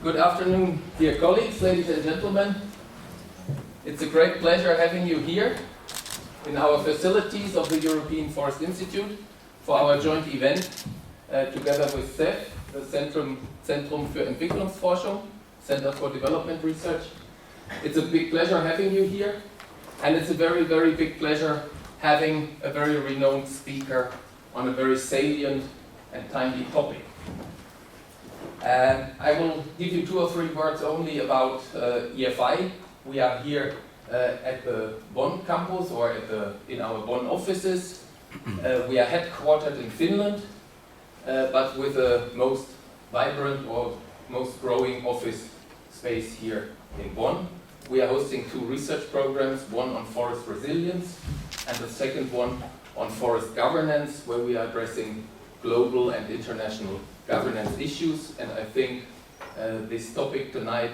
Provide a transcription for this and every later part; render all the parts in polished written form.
Good afternoon, dear colleagues, ladies and gentlemen. It's a great pleasure having you here in our facilities of the European Forest Institute for our joint event together with ZEF, the Zentrum für Entwicklungsforschung, Center for Development Research. It's a big pleasure having you here, and it's a very, very big pleasure having a very renowned speaker on a very salient and timely topic. I will give you 2 or 3 words only about EFI. We are here at the Bonn campus or in our Bonn offices. We are headquartered in Finland, but with the most vibrant or most growing office space here in Bonn. We are hosting 2 research programs, one on forest resilience and the second one on forest governance, where we are addressing global and international governance issues. And I think this topic tonight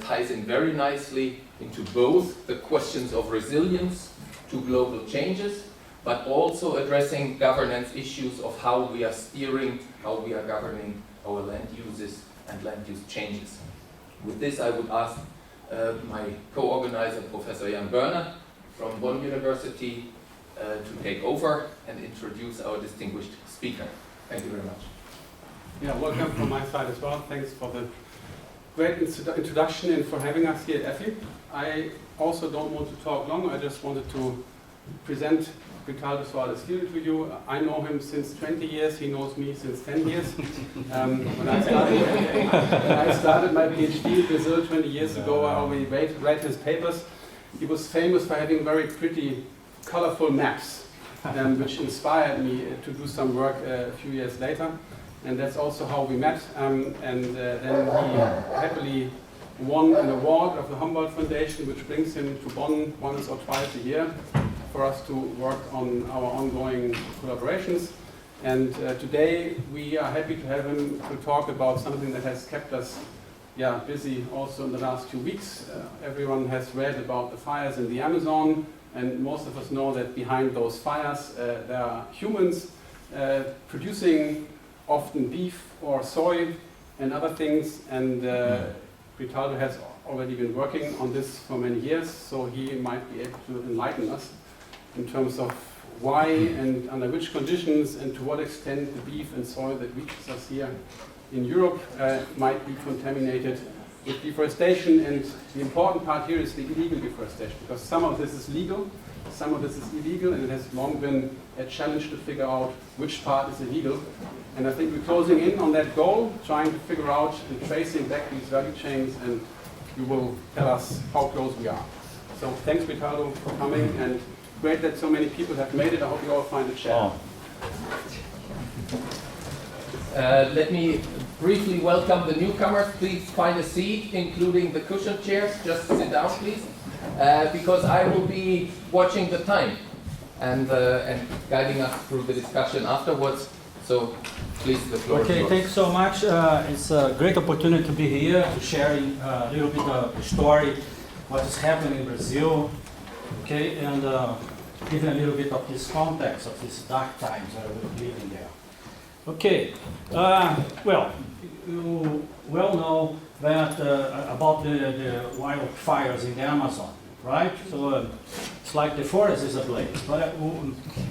ties in very nicely into both the questions of resilience to global changes, but also addressing governance issues of how we are steering, how we are governing our land uses and land use changes. With this, I would ask my co-organizer, Professor Jan Börner from Bonn University, to take over and introduce our distinguished speaker. Thank you very much. Yeah, welcome from my side as well. Thanks for the great introduction and for having us here at EFI. I also don't want to talk long. I just wanted to present Britaldo Silveira Soares Filho to you. I know him since 20 years. He knows me since 10 years. When I started my PhD in Brazil 20 years ago, I already read his papers. He was famous for having very pretty, colorful maps, which inspired me to do some work a few years later. And that's also how we met. Then he happily won an award of the Humboldt-Foundation, which brings him to Bonn once or twice a year for us to work on our ongoing collaborations. And today we are happy to have him to talk about something that has kept us busy also in the last few weeks. Everyone has read about the fires in the Amazon, and most of us know that behind those fires there are humans producing often beef or soy and other things, and Britaldo has already been working on this for many years, so he might be able to enlighten us in terms of why and under which conditions and to what extent the beef and soy that reaches us here in Europe might be contaminated with deforestation. And the important part here is the illegal deforestation, because some of this is legal, some of this is illegal, and it has long been a challenge to figure out which part is illegal. And I think we're closing in on that goal, trying to figure out and tracing back these value chains, and you will tell us how close we are. So thanks, Britaldo, for coming, and great that so many people have made it. I hope you all find it shared. Let me briefly welcome the newcomers. Please find a seat, including the cushioned chairs. Just sit down, please, because I will be watching the time and guiding us through the discussion afterwards. So please, the floor is yours. Thanks so much. It's a great opportunity to be here to share a little bit of the story, what is happening in Brazil, and give a little bit of this context of these dark times that we're living there. Well, you well know that about the wildfires in the Amazon, right? So it's like the forest is ablaze. But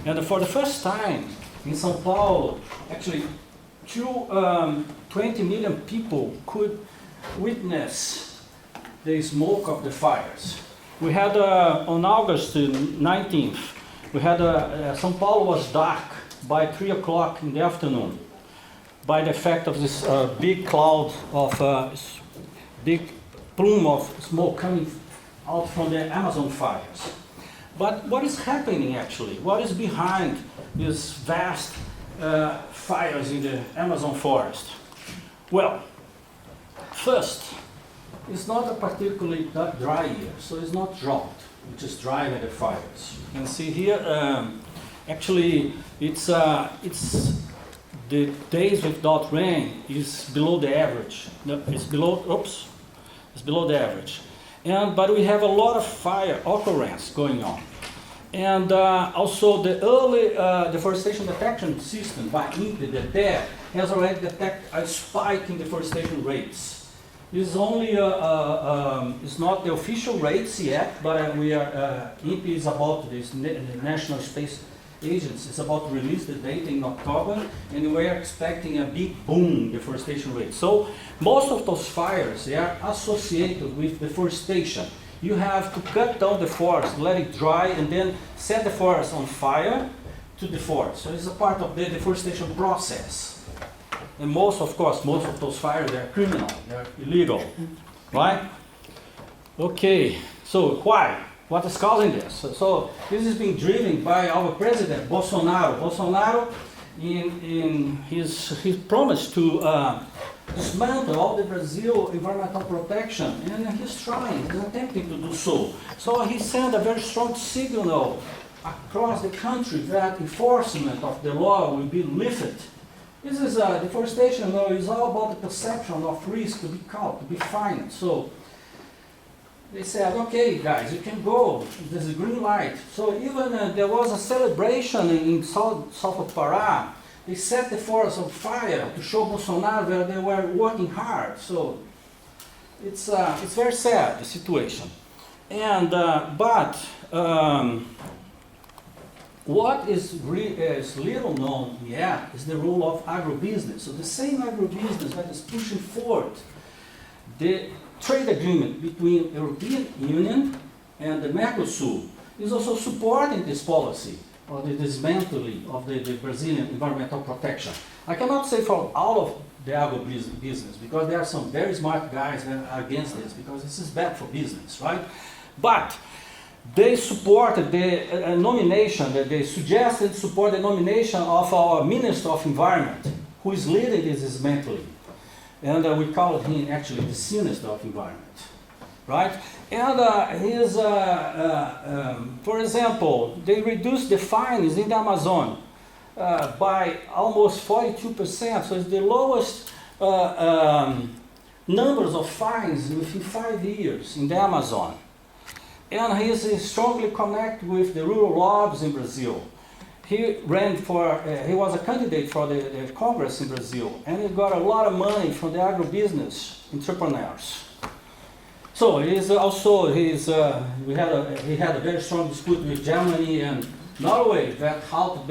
and for the first time in São Paulo, actually, 20 million people could witness the smoke of the fires. We had on August 19th, we had São Paulo was dark by 3 o'clock in the afternoon, by the effect of this big cloud of big plume of smoke coming out from the Amazon fires. But what is happening actually? What is behind these vast fires in the Amazon forest? Well, first, it's not a particularly dry year, so it's not drought, which is driving the fires. You can see here, actually, it's the days without rain is below the average. It's below the average. But we have a lot of fire occurrence going on. And also the early deforestation detection system by INPE, the DEF, has already detected a spike in deforestation rates. It's only it's not the official rates yet, but we are EPI is about this the National Space Agency. It's about to release the data in October, and we are expecting a big boom in deforestation rate. So most of those fires, they are associated with deforestation. You have to cut down the forest, let it dry, and then set the forest on fire to deforest. So it's a part of the deforestation process. And most of those fires, they are criminal, they are illegal, right? Okay, so why? What is causing this? So this is being driven by our president, Bolsonaro. Bolsonaro, in his promise to dismantle all the Brazil environmental protection, and he's attempting to do so. So he sent a very strong signal across the country that enforcement of the law will be lifted. This is deforestation, is all about the perception of risk to be caught, to be fined. So they said, okay, guys, you can go. There's a green light. So even there was a celebration in south of Pará. They set the forest on fire to show Bolsonaro that they were working hard. So it's very sad, the situation. And what is little known yet is the role of agribusiness. So the same agribusiness that is pushing forward the trade agreement between European Union and the Mercosur is also supporting this policy of the dismantling of the Brazilian environmental protection. I cannot say for all of the agribusiness because there are some very smart guys that are against this because this is bad for business, right? But they supported the nomination, they suggested support the nomination of our Minister of Environment, who is leading this dismantling. And we call him actually the Minister of Environment, right? And for example, they reduced the fines in the Amazon by almost 42%, so it's the lowest numbers of fines within 5 years in the Amazon. And he is strongly connected with the rural lobbies in Brazil. He was a candidate for the Congress in Brazil, and he got a lot of money from the agribusiness entrepreneurs. So he had a very strong dispute with Germany and Norway that halted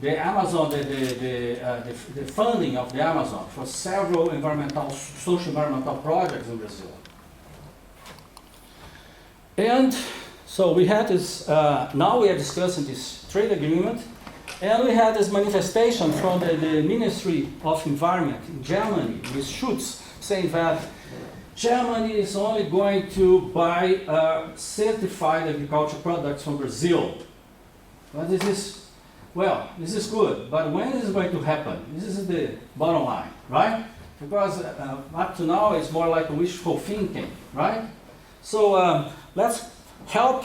the Amazon, the funding of the Amazon for several social environmental projects in Brazil. And so we had this, now we are discussing this trade agreement, and we had this manifestation from the Ministry of Environment in Germany, with Schutz, saying that Germany is only going to buy certified agricultural products from Brazil. But this is good, but when is it going to happen? This is the bottom line, right? Because up to now it's more like wishful thinking, right? So let's help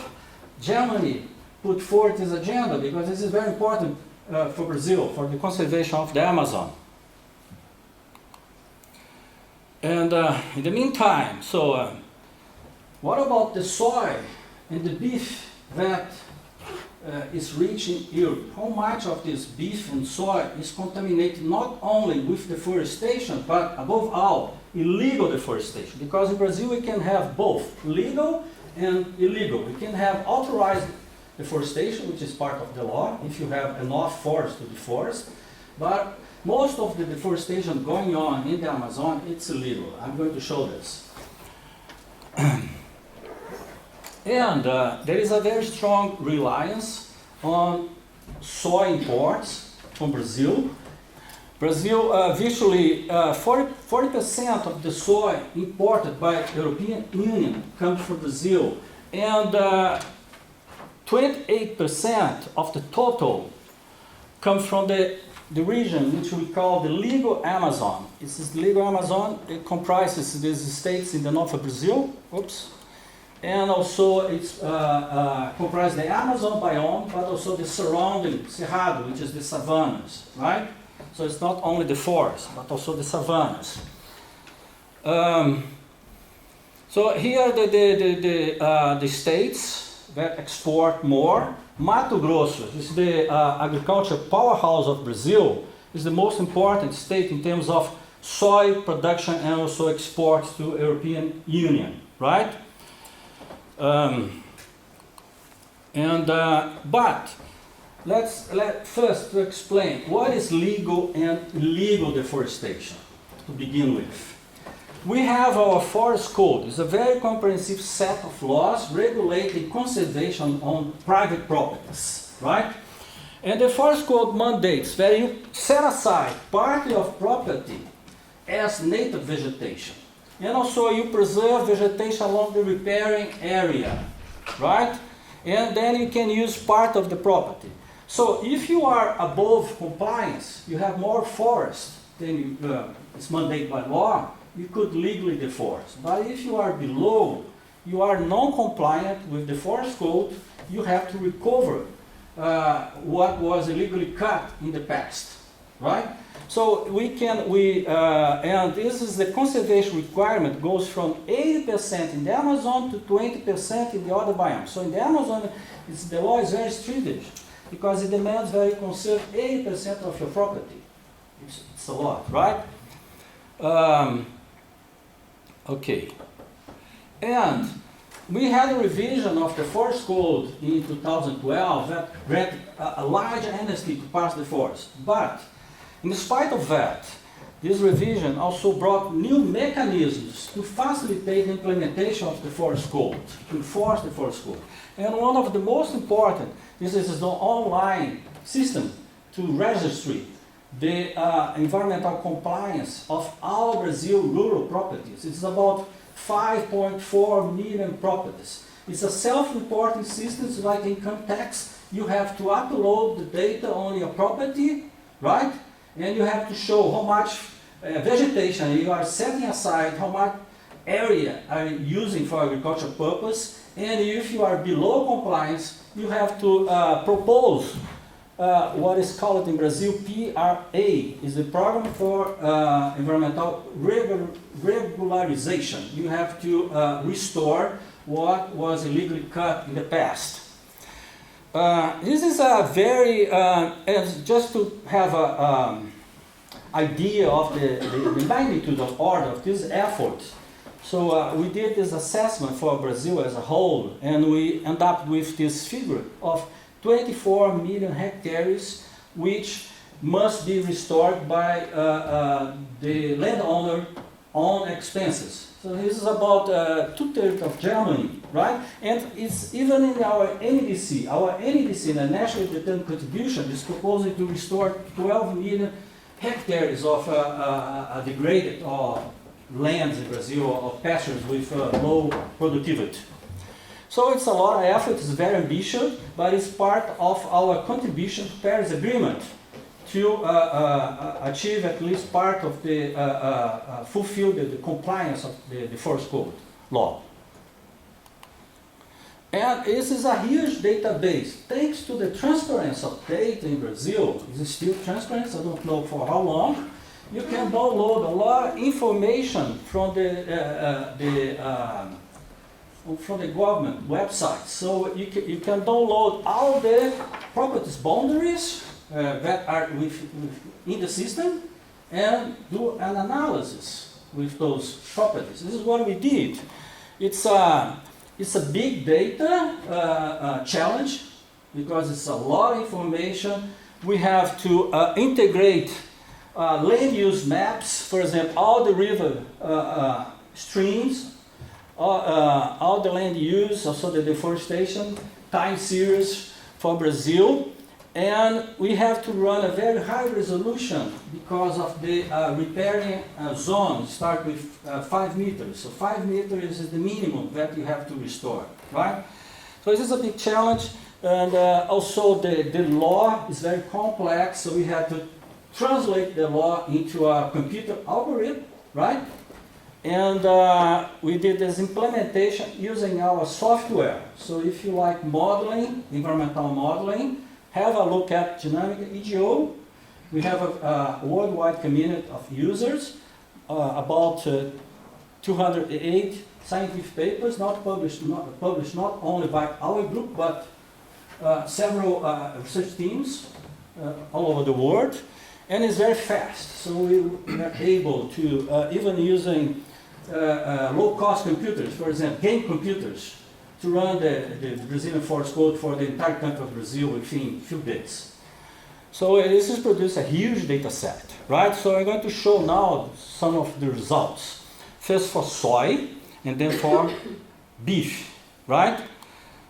Germany put forward this agenda because this is very important for Brazil, for the conservation of the Amazon. And in the meantime, so what about the soy and the beef that is reaching Europe? How much of this beef and soy is contaminated not only with deforestation, but above all, illegal deforestation? Because in Brazil we can have both legal and illegal. We can have authorized deforestation, which is part of the law, if you have enough forest to deforest, but most of the deforestation going on in the Amazon, it's illegal. I'm going to show this. And there is a very strong reliance on soy imports from Brazil. Brazil, virtually 40% of the soy imported by the European Union comes from Brazil. And 28% of the total comes from the region which we call the legal Amazon. This is the legal Amazon. It comprises these states in the north of Brazil. And also it's comprises the Amazon biome, but also the surrounding Cerrado, which is the savannas, right? So it's not only the forest, but also the savannas. So here are the states that export more. Mato Grosso is the agriculture powerhouse of Brazil, is the most important state in terms of soy production and also exports to European Union, right? But let's first to explain what is legal and illegal deforestation to begin with. We have our forest code. It's a very comprehensive set of laws regulating conservation on private properties, right? And the forest code mandates that you set aside part of property as native vegetation. And also you preserve vegetation along the riparian area, right? And then you can use part of the property. So if you are above compliance, you have more forest than it's mandated by law, you could legally deforest. But if you are below, you are non-compliant with the forest code, you have to recover what was illegally cut in the past, right? So and this is the conservation requirement goes from 80% in the Amazon to 20% in the other biomes. So in the Amazon, the law is very stringent because it demands that you conserve 80% of your property. It's a lot, right? Okay. And we had a revision of the forest code in 2012 that granted a large amnesty to parts of the forest. But in spite of that, this revision also brought new mechanisms to facilitate the implementation of the forest code, to enforce the forest code. And one of the most important, this is the online system to register the environmental compliance of all Brazil rural properties. It's about 5.4 million properties. It's a self-reporting system, so like income tax, you have to upload the data on your property, right? And you have to show how much vegetation you are setting aside, how much area are you using for agricultural purpose, and if you are below compliance, you have to propose what is called in Brazil PRA, is the Program for Environmental Regularization. You have to restore what was illegally cut in the past. This is a very, just to have an idea of the magnitude of order of this effort. So we did this assessment for Brazil as a whole, and we end up with this figure of 24 million hectares, which must be restored by the landowner on expenses. So this is about 2/3 of Germany, right? And it's even in our NDC. Our NDC, the National Determined Contribution, is proposing to restore 12 million hectares of degraded lands in Brazil, or pastures with low productivity. So it's a lot of effort, it's very ambitious, but it's part of our contribution to Paris Agreement to achieve at least part of the, fulfill the compliance of the forest code law. And this is a huge database. Thanks to the transparency of data in Brazil, it's still transparent, I don't know for how long, you can download a lot of information from the government website. So you can download all the properties boundaries that are in the system and do an analysis with those properties. This is what we did. It's a big data challenge because it's a lot of information. We have to integrate land use maps, for example, all the river streams, all the land use, also the deforestation time series for Brazil. And we have to run a very high resolution because of the riparian zone start with 5 meters. So 5 meters is the minimum that you have to restore, right? So this is a big challenge. And also the law is very complex, so we had to translate the law into a computer algorithm, right? And we did this implementation using our software. So if you like modeling, environmental modeling, have a look at Dynamic EGO. We have a worldwide community of users, about 208 scientific papers, not published not only by our group, but several research teams all over the world. and it's very fast. So we are able to, even using low-cost computers, for example, game computers, to run the Brazilian forest code for the entire country of Brazil within a few days. So this has produced a huge data set, right? So I'm going to show now some of the results. First for soy, and then for beef, right?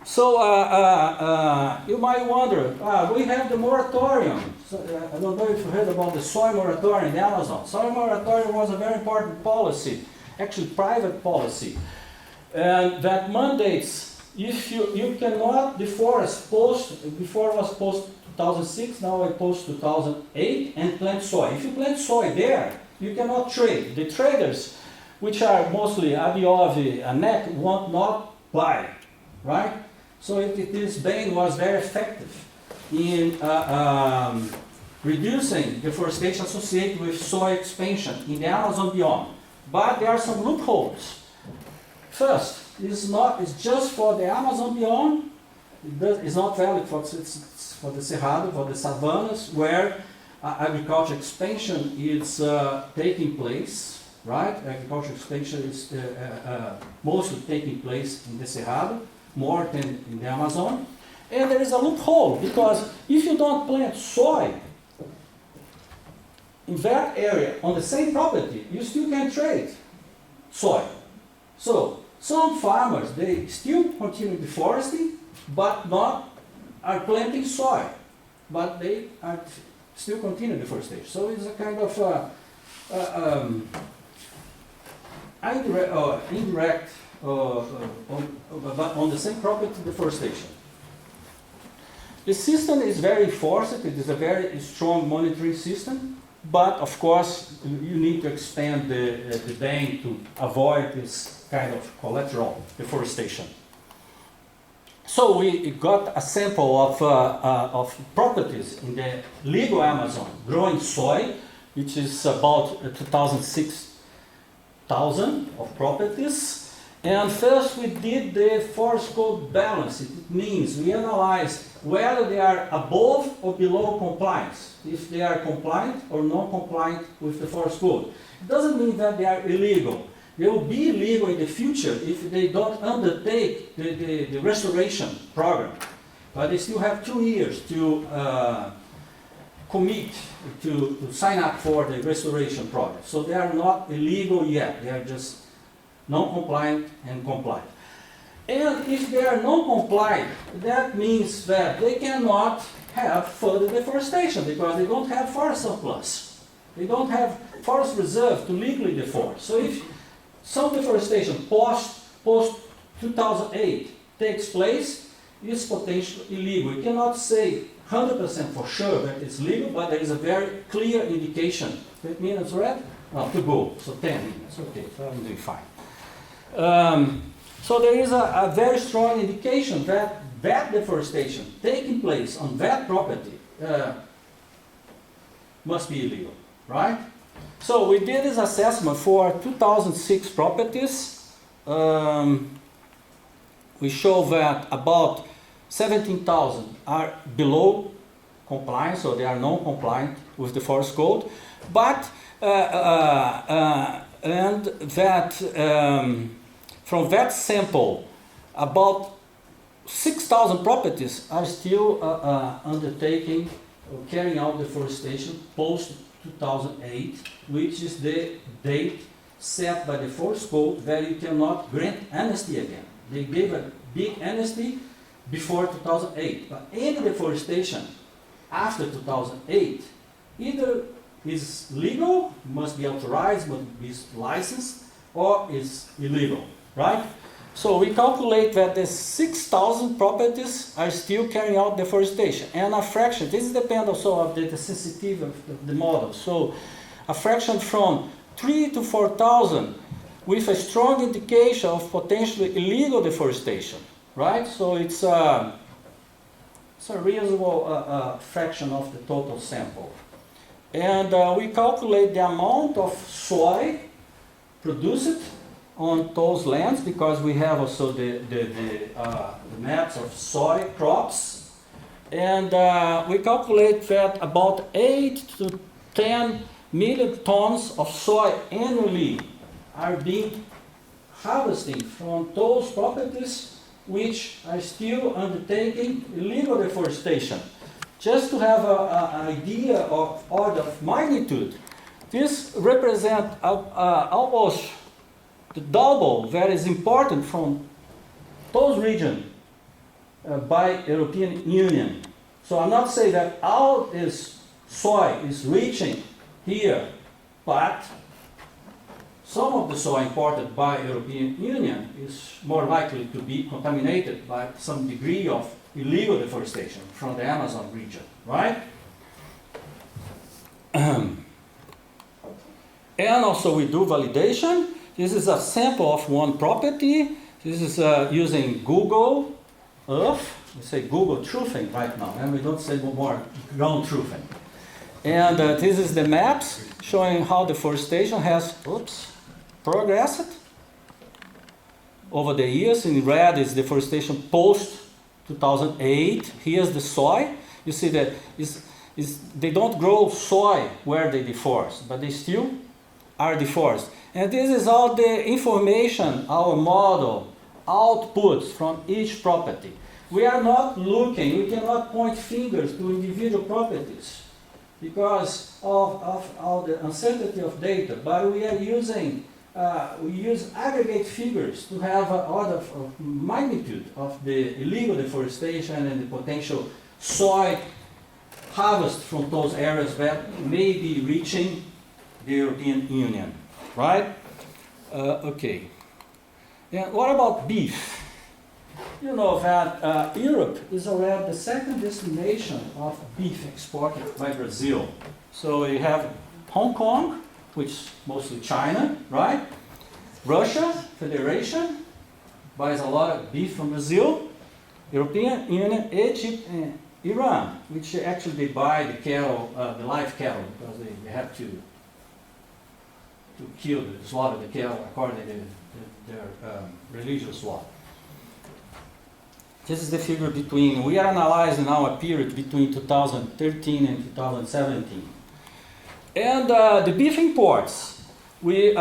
So you might wonder, we have the moratorium. So, I don't know if you heard about the Soya Moratorium in the Amazon. Soya Moratorium was a very important policy, actually private policy, and that mandates if you cannot deforest before it was post 2006, now it post 2008, and plant soy. If you plant soy there, you cannot trade. The traders, which are mostly Abiovi and NEC, won't not buy, right? So this ban was very effective in reducing deforestation associated with soy expansion in the Amazon beyond. But there are some loopholes. First, it's just for the Amazon beyond. It's not valid for the Cerrado, for the savannas, where agriculture expansion is taking place, right? Agriculture expansion is mostly taking place in the Cerrado, more than in the Amazon. And there is a loophole, because if you don't plant soy in that area on the same property, you still can trade soy. So some farmers, they still continue deforesting, but not are planting soy, but they are still continue deforestation. So it's a kind of indirect, but on the same property deforestation. The system is very enforced. It is a very strong monitoring system, but of course you need to expand the ban to avoid this kind of collateral deforestation. So we got a sample of properties in the legal Amazon growing soy, which is about 2,600 of properties. And first we did the forest code balance. It means we analyzed whether they are above or below compliance, if they are compliant or non-compliant with the forest code. It doesn't mean that they are illegal. They will be illegal in the future if they don't undertake the restoration program. But they still have 2 years to commit, to sign up for the restoration project. So they are not illegal yet. They are just non-compliant and compliant. And if they are non-compliant, that means that they cannot have further deforestation because they don't have forest surplus. They don't have forest reserve to legally deforest. So if some deforestation post 2008 takes place, it's potentially illegal. You cannot say 100% for sure that it's legal, but there is a very clear indication. 8 minutes, right? No, to go. So 10 minutes. Okay, so I'm doing fine. So there is a very strong indication that that deforestation taking place on that property must be illegal, right? So we did this assessment for 2006 properties. We show that about 17,000 are below compliance, so they are non-compliant with the forest code, but and that from that sample, about 6,000 properties are still undertaking or carrying out deforestation post 2008, which is the date set by the forest code where you cannot grant amnesty again. They gave a big amnesty before 2008, but any deforestation after 2008 either is legal, must be authorized, must be licensed, or is illegal, right? So we calculate that the 6,000 properties are still carrying out deforestation, and a fraction, this depends also of the sensitivity of the model, so a fraction from 3 to 4,000 with a strong indication of potentially illegal deforestation, right? So it's a reasonable fraction of the total sample. And we calculate the amount of soy produced on those lands, because we have also the maps of soy crops, and we calculate that about 8 to 10 million tons of soy annually are being harvested from those properties which are still undertaking illegal deforestation. Just to have an idea of order of magnitude, this represents almost the double that is important from those regions by European Union. So I'm not saying that all this soy is reaching here, but some of the soy imported by European Union is more likely to be contaminated by some degree of illegal deforestation from the Amazon region, right? And also we do validation. This is a sample of one property. This is using Google Earth. We say Google truthing right now, and we don't say more ground truthing. And this is the maps showing how deforestation has progressed over the years. In red is deforestation post 2008. Here's the soy. You see that they don't grow soy where they deforest, but they still are deforested. And this is all the information, our model outputs from each property. We are not looking, we cannot point fingers to individual properties because of the uncertainty of data, but we are using, we use aggregate figures to have an order of magnitude of the illegal deforestation and the potential soy harvest from those areas that may be reaching the European Union, right? Okay. And what about beef? You know that Europe is already the second destination of beef exported by Brazil. So you have Hong Kong, which is mostly China, right? Russia, Federation, buys a lot of beef from Brazil. European Union, Egypt, and Iran, which actually they buy the cattle, the live cattle, because they have to kill, slaughter the cattle according to their religious law. This is the figure between, we are analyzing now a period between 2013 and 2017. And the beef imports, we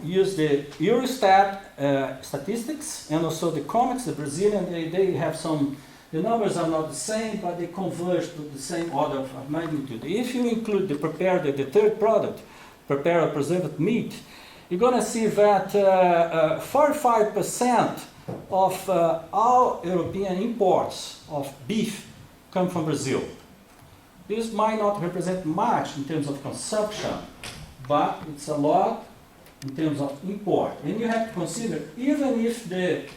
use the Eurostat statistics and also the COMEX, the Brazilian, they have some, the numbers are not the same, but they converge to the same order of magnitude. If you include the third product, prepared or preserved meat, you're going to see that 45% of all European imports of beef come from Brazil. This might not represent much in terms of consumption, but it's a lot in terms of import. And you have to consider, even if the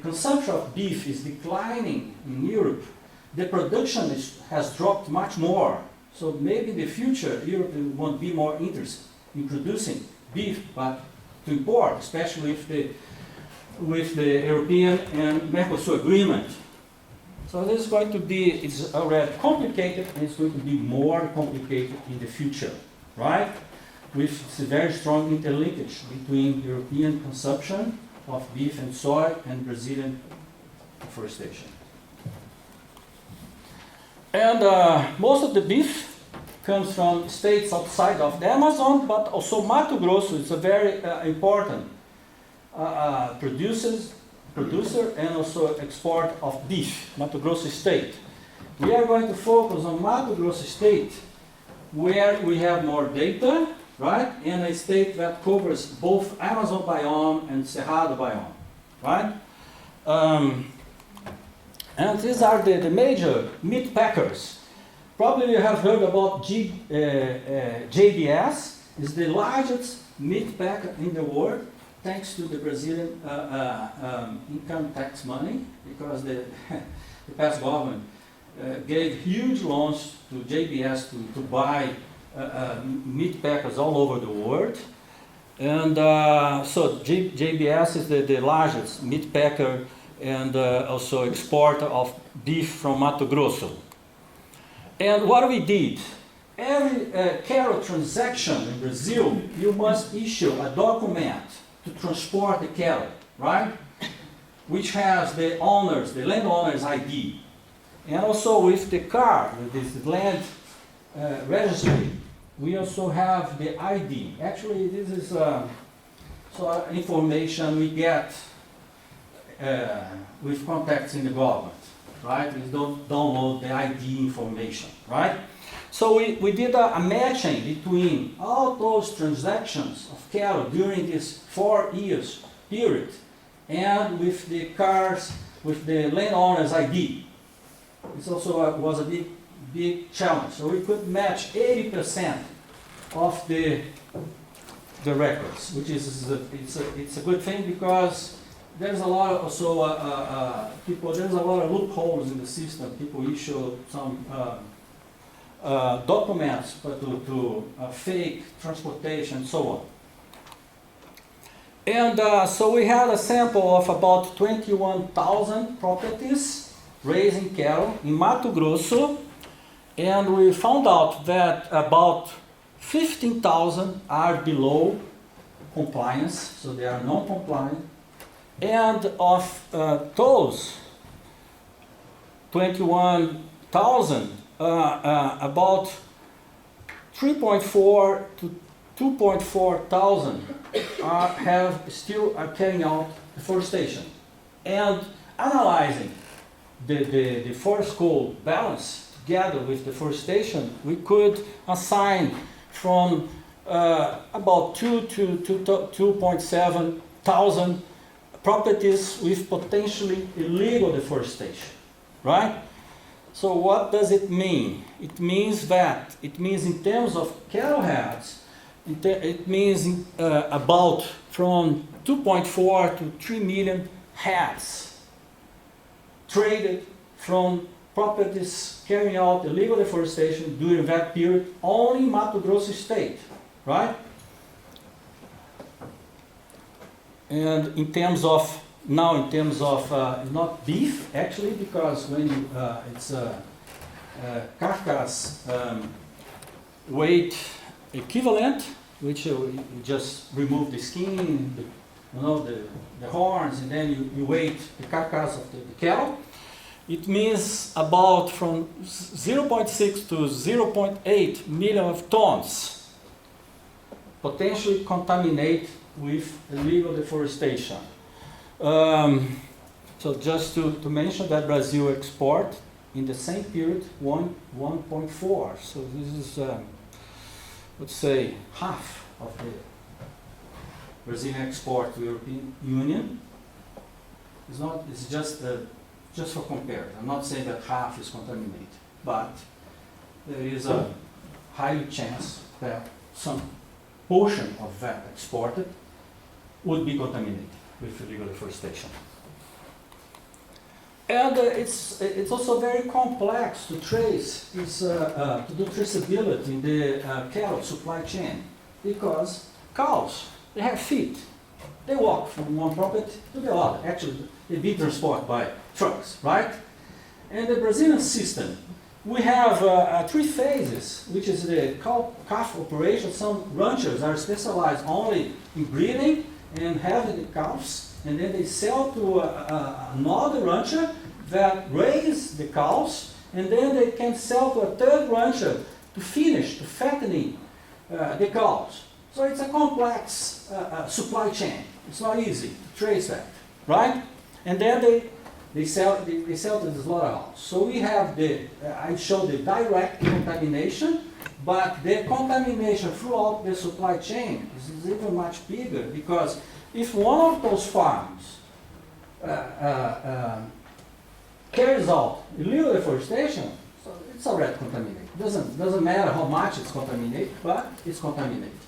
consumption of beef is declining in Europe, the production has dropped much more. So maybe in the future, Europe won't be more interested in producing beef, but to import, especially with the European and Mercosur agreement. So this is going to be, it's already complicated, and it's going to be more complicated in the future, right? With a very strong interlinkage between European consumption of beef and soy and Brazilian deforestation. And most of the beef comes from states outside of the Amazon, but also Mato Grosso is a very important producer and also export of beef, Mato Grosso state. We are going to focus on Mato Grosso state, where we have more data, right? And a state that covers both Amazon biome and Cerrado biome, right? And these are the major meat packers. Probably you have heard about JBS, is the largest meat packer in the world, thanks to the Brazilian income tax money, because the past government gave huge loans to JBS to buy meat packers all over the world. And so JBS is the largest meat packer and also exporter of beef from Mato Grosso. And what we did, every cattle transaction in Brazil, you must issue a document to transport the cattle, right? Which has the landowner's ID. And also with the car, this land registry, we also have the ID. Actually, this is information we get with contacts in the government, right? We don't download the ID information, right? So we did a matching between all those transactions of cattle during this 4 years period and with the cars, with the landowner's ID. This also was a big challenge. So we could match 80% of the records, which is it's a good thing because there's a lot of also there's a lot of loopholes in the system. People issue some documents but to fake transportation and so on. And so we had a sample of about 21,000 properties raising cattle in Mato Grosso, and we found out that about 15,000 are below compliance, so they are non-compliant. And of those 21,000, about 3.4 to 2.4 thousand are carrying out deforestation. And analyzing the forest code balance together with deforestation, we could assign from about 2 to 2.7 thousand properties with potentially illegal deforestation, right? So what does it mean? It means in terms of cattle heads, it means about from 2.4 to 3 million heads traded from properties carrying out illegal deforestation during that period, only in Mato Grosso state, right? And in terms of not beef actually, because when you, it's carcass weight equivalent, which you just remove the skin, the horns, and then you weight the carcass of the cattle. It means about from 0.6 to 0.8 million of tons potentially contaminated with illegal deforestation. So just to mention that Brazil export in the same period 1.4. So this is let's say half of the Brazilian export to European Union. It's just for comparison. I'm not saying that half is contaminated, but there is a high chance that some portion of that exported would be contaminated with illegal deforestation. And it's also very complex to trace, to do traceability in the cattle supply chain, because cows, they have feet. They walk from one property to the other. Actually, they be transported by trucks, right? And the Brazilian system, we have 3 phases, which is the calf operation. Some ranchers are specialized only in breeding and having the calves, and then they sell to another rancher that raise the cows, and then they can sell to a third rancher to fattening the cows. So it's a complex supply chain. It's not easy to trace that, right? And then they sell to the slaughterhouse. So we have I showed the direct contamination, but the contamination throughout the supply chain is even much bigger, because if one of those farms carries out illegal deforestation, so it's already contaminated. Doesn't matter how much it's contaminated, but it's contaminated.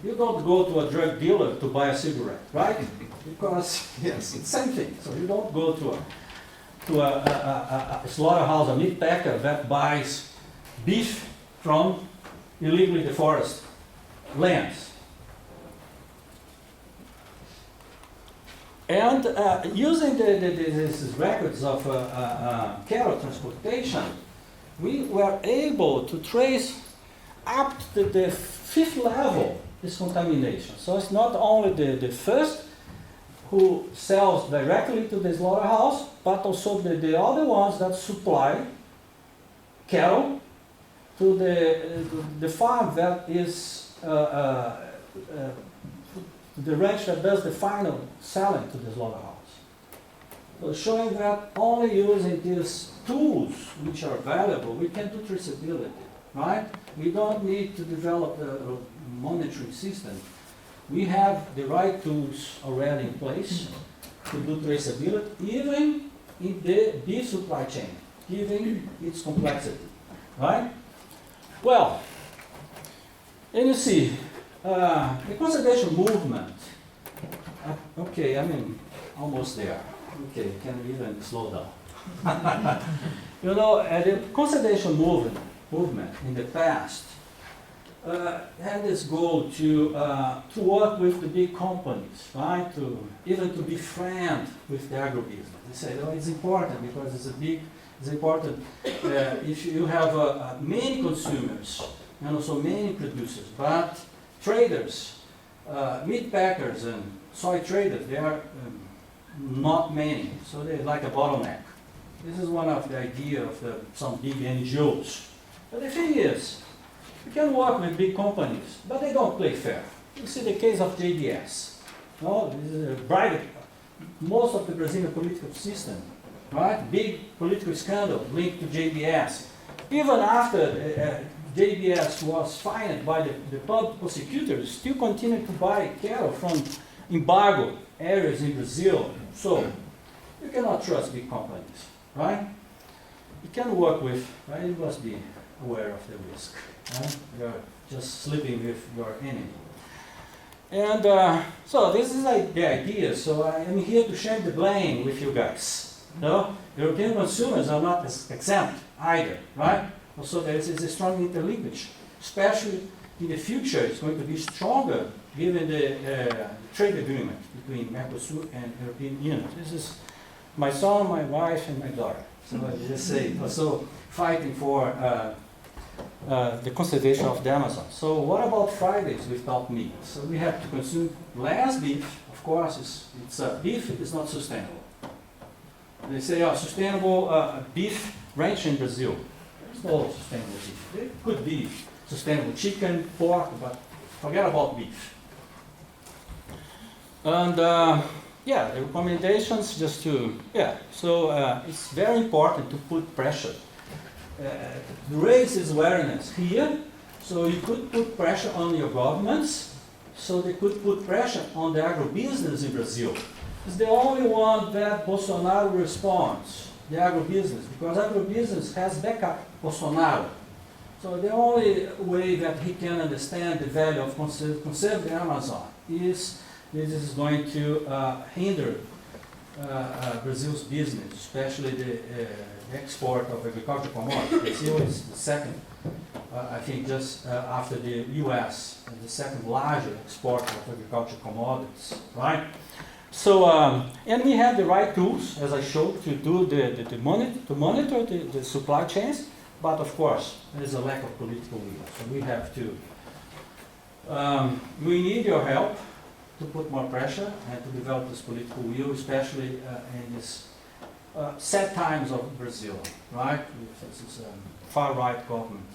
You don't go to a drug dealer to buy a cigarette, right? Because yes, it's the same thing. So you don't go to a slaughterhouse, a meat packer that buys beef from illegally deforested lands. And using these records of cattle transportation, we were able to trace up to the 5th level this contamination. So it's not only the first who sells directly to the slaughterhouse, but also the other ones that supply cattle to the farm that is the ranch that does the final selling to the slaughterhouse. So showing that only using these tools which are valuable, we can do traceability, right? We don't need to develop a monitoring system. We have the right tools already in place to do traceability, even in the beef supply chain, given its complexity, right? Well, and you see, the conservation movement, okay, I mean, almost there. Okay, can even slow down. You know, the conservation movement in the past had this goal to work with the big companies, right? Even to befriend with the agribusiness. They say, oh, it's important because it's important if you have many consumers and also many producers, but traders, meat packers and soy traders, they are not many, so they're like a bottleneck. This is one of the idea of some big NGOs. But the thing is, you can work with big companies, but they don't play fair. You see the case of JBS. No, this is a private, most of the Brazilian political system, right? Big political scandal linked to JBS. Even after JBS was fined by the public prosecutors, still continued to buy cattle from embargo areas in Brazil. So you cannot trust big companies, right? You can work with, right? You must be aware of the risk. Right? You're just sleeping with your enemy. And so this is like the idea. So I am here to share the blame with you guys. No, European consumers are not exempt either, right? Also, there is a strong interlinkage, especially in the future. It's going to be stronger given the trade agreement between Mercosur and European Union. This is my son, my wife, and my daughter. So I just say also fighting for the conservation of the Amazon. So what about Fridays without meat? So we have to consume less beef. Of course, beef is not sustainable. They say sustainable beef ranch in Brazil. There's no sustainable beef. There could be sustainable chicken, pork, but forget about beef. And yeah, the recommendations just to, so it's very important to put pressure. Raise awareness here, so you could put pressure on your governments, so they could put pressure on the agribusiness in Brazil. It's the only one that Bolsonaro responds, the agribusiness, because agribusiness has backup Bolsonaro. So the only way that he can understand the value of conserve the Amazon is this is going to hinder Brazil's business, especially the export of agricultural commodities. Brazil is the second, I think just after the US, the second largest exporter of agricultural commodities, right? So, and we have the right tools, as I showed, to do to monitor the supply chains, but of course, there is a lack of political will. So we have to, we need your help to put more pressure and to develop this political will, especially in this sad times of Brazil, right? This is a far-right government,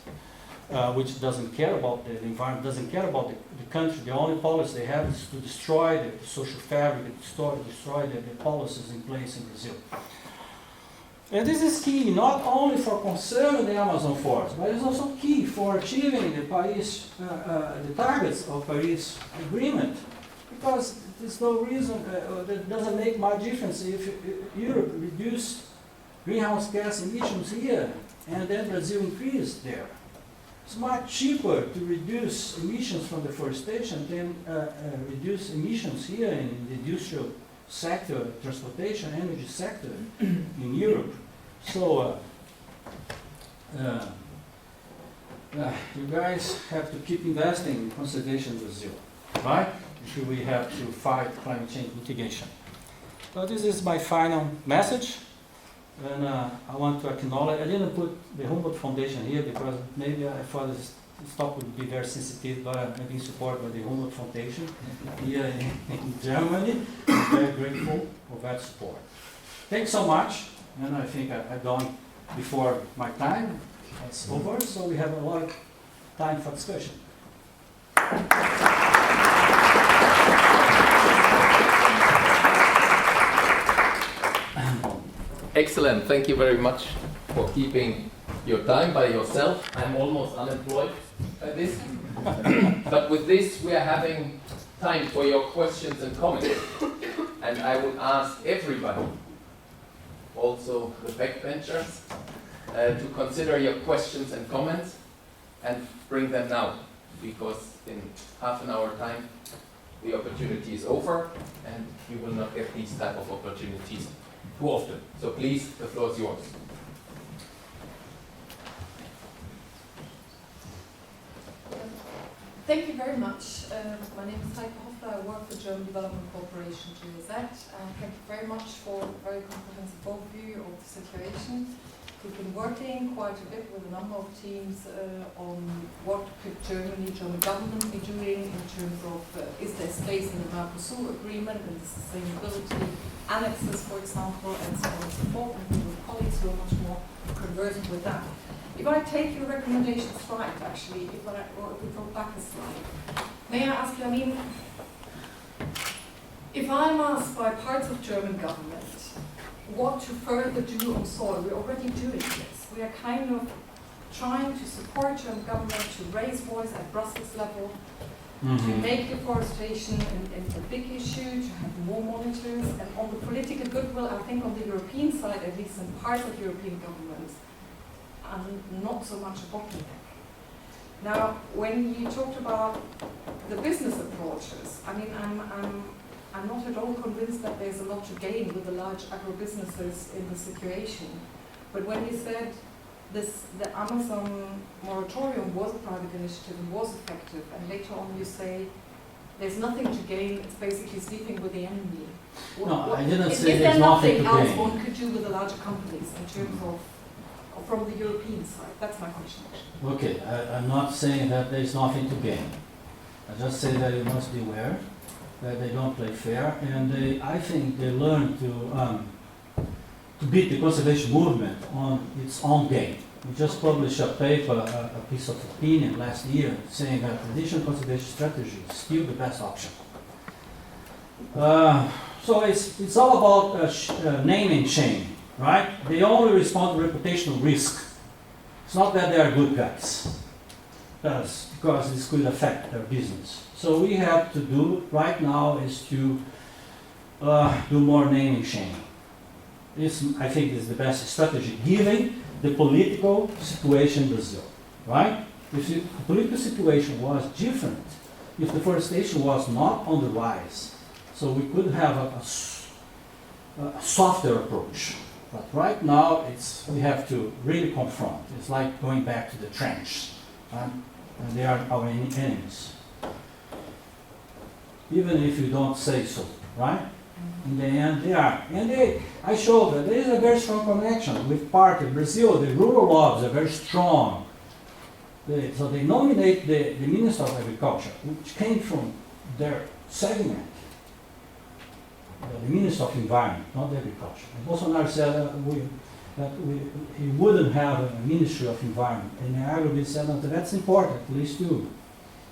which doesn't care about the environment, doesn't care about the country. The only policy they have is to destroy the social fabric, destroy the policies in place in Brazil. And this is key not only for conserving the Amazon forest, but it's also key for achieving the Paris, the targets of Paris Agreement. Because there's no reason, that doesn't make much difference if Europe reduced greenhouse gas emissions here and then Brazil increased there. It's much cheaper to reduce emissions from deforestation than reduce emissions here in the industrial sector, transportation, energy sector in Europe. So you guys have to keep investing in conservation in Brazil, right? If we have to fight climate change mitigation. So this is my final message. And I want to acknowledge, I didn't put the Humboldt-Foundation here because maybe I thought this talk would be very sensitive, but I've been supported by the Humboldt-Foundation here in Germany. I'm very grateful for that support. Thanks so much, and I think I've gone before my time. It's over, so we have a lot of time for discussion. Excellent. Thank you very much for keeping your time by yourself. I'm almost unemployed by this. But with this, we are having time for your questions and comments. And I would ask everybody, also the backbenchers, to consider your questions and comments and bring them now, because in half an hour time, the opportunity is over and you will not get these type of opportunities too often. So please, the floor is yours. Thank you very much. My name is Heike Hoffler. I work for German Development Corporation, GZ. Thank you very much for a very comprehensive overview of the situation. We've been working quite a bit with a number of teams on what could German government be doing in terms of is there space in the Mercosur agreement and the sustainability annexes, for example, and so on and so forth, and with colleagues who are much more conversant with that. If I take your recommendations right, actually, or if we go back a slide, may I ask you, I mean, if I'm asked by parts of German government what to further do on soil, we're already doing this. We are kind of trying to support German government to raise voice at Brussels level, to make deforestation a big issue, to have more monitors, and on the political goodwill, I think on the European side, at least in parts of European governments, and not so much a bottleneck. Now, when you talked about the business approaches, I mean, I'm not at all convinced that there's a lot to gain with the large agro-businesses in the situation. But when you said the Amazon moratorium was a private initiative and was effective, and later on you say there's nothing to gain, it's basically sleeping with the enemy. I didn't say there's nothing to gain. Is there nothing else one could do with the larger companies in terms of from the European side? That's my question. Okay, I'm not saying that there's nothing to gain. I just say that you must be aware that they don't play fair, and I think they learn to beat the conservation movement on its own game. We just published a paper, a piece of opinion last year, saying that traditional conservation strategy is still the best option. So it's all about name and shame. Right? They only respond to reputational risk. It's not that they are good guys. That's because this could affect their business. So we have to do right now is to do more naming shame. This, I think, is the best strategy given the political situation in Brazil. Right? If the political situation was different, if deforestation was not on the rise, so we could have a softer approach. But right now, we have to really confront. It's like going back to the trench. Right? And they are our enemies. Even if you don't say so, right? In the end, they are. And I showed that there is a very strong connection with part of Brazil. The rural lobbies are very strong. So they nominate the Minister of Agriculture, which came from their segment. The Minister of Environment, not the Agriculture. And Bolsonaro said that he wouldn't have a Ministry of Environment. And Agribusiness said, no, that's important, at least you.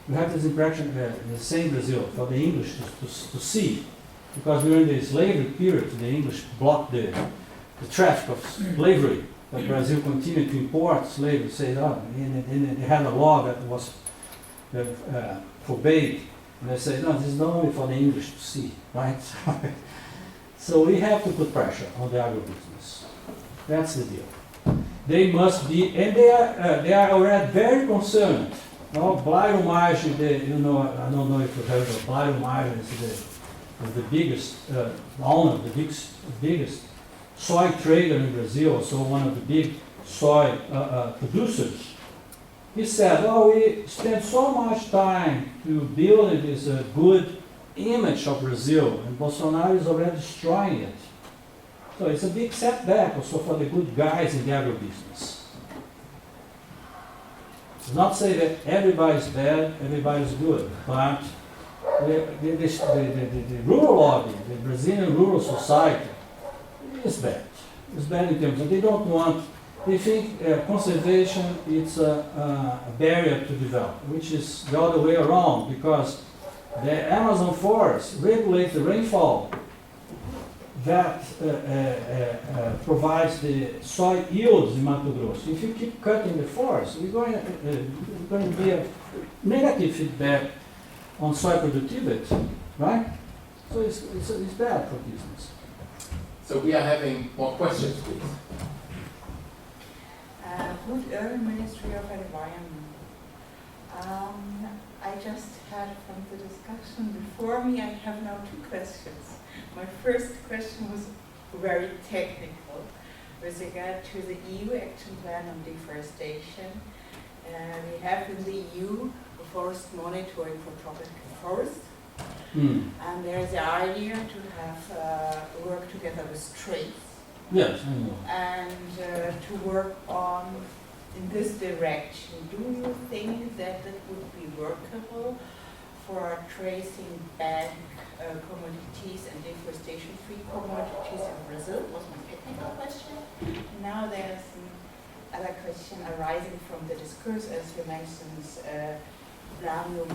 We have this impression the same Brazil, for the English to see. Because during the slavery period, the English blocked the traffic of slavery. But Brazil continued to import slavery, say, and they had a law that was forbade. And they say, no, this is not only for the English to see, right? So we have to put pressure on the agribusiness. That's the deal. They must be, and they are already very concerned. No, Blairo Maggi, I don't know if you heard of Blairo Maggi, is the biggest owner, the biggest soy trader in Brazil, so one of the big soy producers. He said, oh, we spent so much time to build this good image of Brazil, and Bolsonaro is already destroying it. So it's a big setback also for the good guys in the agribusiness. It's not say that everybody's bad, everybody's good, but the rural lobby, the Brazilian rural society is bad. It's bad in terms of they don't want they think conservation is a barrier to develop, which is the other way around, because the Amazon forest regulates the rainfall that provides the soil yields in Mato Grosso. If you keep cutting the forest, we're going to be a negative feedback on soil productivity, right? So it's bad for business. So we are having more questions, please. Good early Ministry of Environment. I just had from the discussion before me, I have now two questions. My first question was very technical with regard to the EU Action Plan on Deforestation. We have in the EU a forest monitoring for tropical forests. And there's the idea to have work together with trade. Yes, I know. And to work on in this direction. Do you think that that would be workable for tracing back commodities and deforestation-free commodities in Brazil? Was my technical question. Now there's another question arising from the discourse, as you mentioned,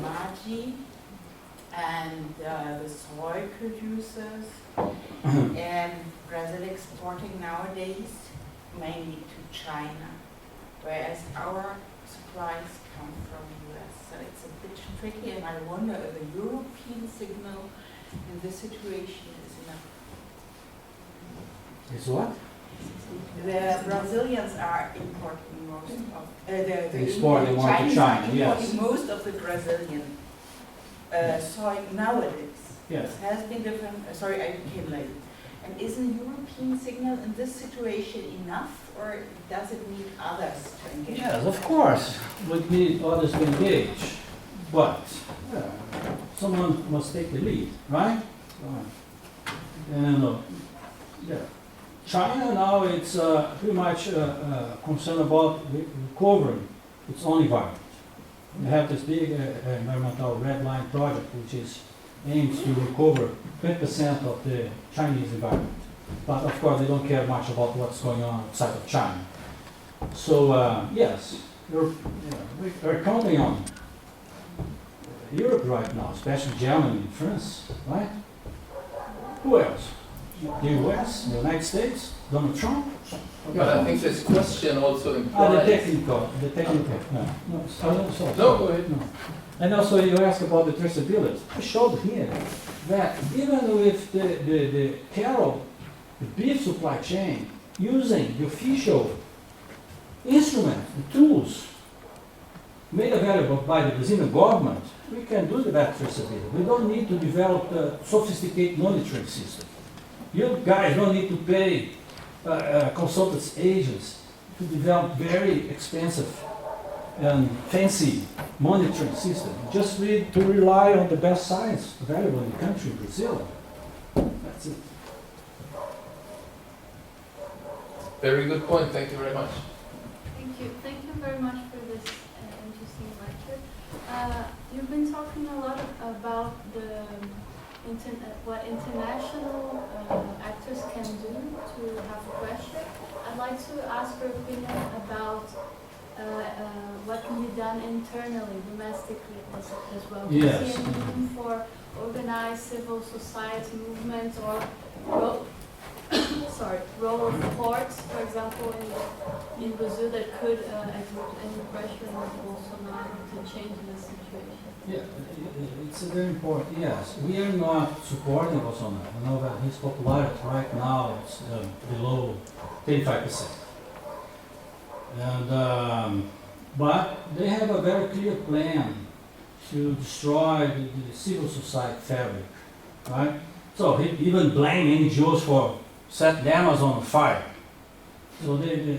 Magi and the soy producers, and Brazil exporting nowadays mainly to China, whereas our supplies come from the US. So it's a bit tricky, and I wonder if a European signal in this situation is enough. It's what? The Brazilians are importing most of the Exporting more to Chinese China, are importing yes. most of the Brazilian soy nowadays. Yes. It has been different. Sorry, I came late. And is a European signal in this situation enough, or does it need others to engage? Yes, of course. We need others to engage, but someone must take the lead, right? And yeah, China now it's pretty much concerned about recovering its own environment. They have this big environmental red line project, which is aims to recover 20% of the Chinese environment. But of course, they don't care much about what's going on outside of China. So yes, we're counting on Europe right now, especially Germany and France, right? Who else? The US, the United States, Donald Trump? But I think this question also The implies... technical, no, sorry. No, go ahead. No. And also you asked about the traceability. I showed here that even with the cattle, the beef supply chain, using the official instruments, the tools made available by the Brazilian government, we can do that traceability. We don't need to develop a sophisticated monitoring system. You guys don't need to pay consultants agents to develop very expensive and fancy monitoring system. You just need to rely on the best science available in the country, Brazil. That's it. Very good point. Thank you very much. Thank you. Thank you very much for this interesting lecture. You've been talking a lot about what international actors can do to have pressure. I'd like to ask your opinion about what can be done internally, domestically as well. Do you Yes. see any room for organized civil society movements or role of courts, for example, in Brazil that could exert any pressure on Bolsonaro to change the situation? Yeah, it's very important. Yes, we are not supporting Bolsonaro. I know that his popularity right now is below 35%. And but they have a very clear plan to destroy the civil society fabric, right? So he even blamed NGOs for setting the Amazon on fire. So there's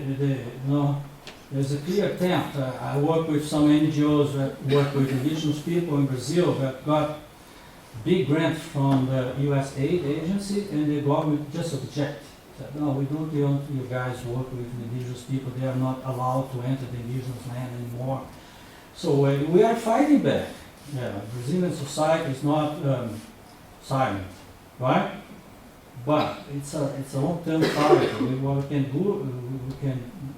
a clear attempt. I work with some NGOs that work with indigenous people in Brazil that got big grants from the US aid agency, and the government just objected. Said, no, we don't want you guys work with indigenous people. They are not allowed to enter the indigenous land anymore. So we are fighting back. Yeah, Brazilian society is not silent, right? But it's a long-term fight. What we can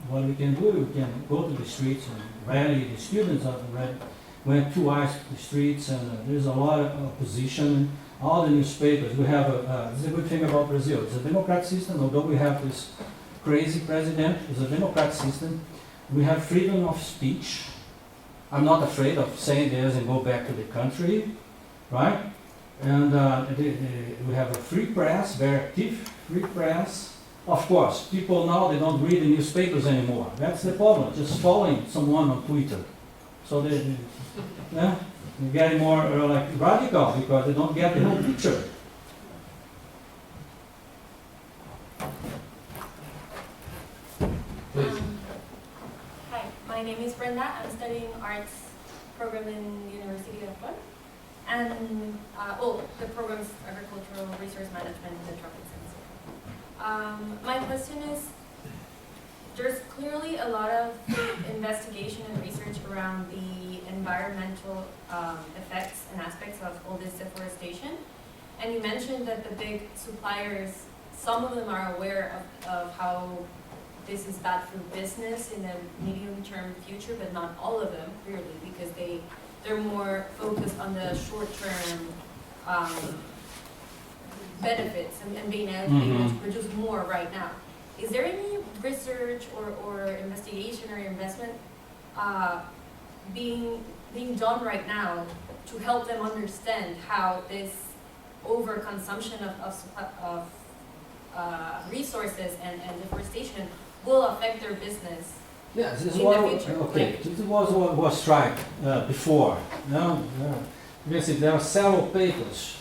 what we can do, we can go to the streets and rally. The students went twice to the streets, and there's a lot of opposition. All the newspapers, we have this is a good thing about Brazil. It's a democratic system, although we have this crazy president, it's a democratic system. We have freedom of speech. I'm not afraid of saying this and go back to the country, right? And we have a free press, very active free press. Of course, people now, they don't read the newspapers anymore. That's the problem, just following someone on Twitter. So they're getting more like radical because they don't get the whole picture. Please. Hi, my name is Brenda. I'm studying arts program in University of Platz. And, the program is agricultural resource management in the tropics and so on. My question is, there's clearly a lot of investigation and research around the environmental effects and aspects of all this deforestation. And you mentioned that the big suppliers, some of them are aware of how this is bad for business in the medium-term future, but not all of them, clearly, because they're more focused on the short-term benefits and being able to produce more right now. Is there any research or investigation or investment being done right now to help them understand how this overconsumption of resources and deforestation will affect their business? Yes, this in was the future? okay. This was what was tried before. There are several papers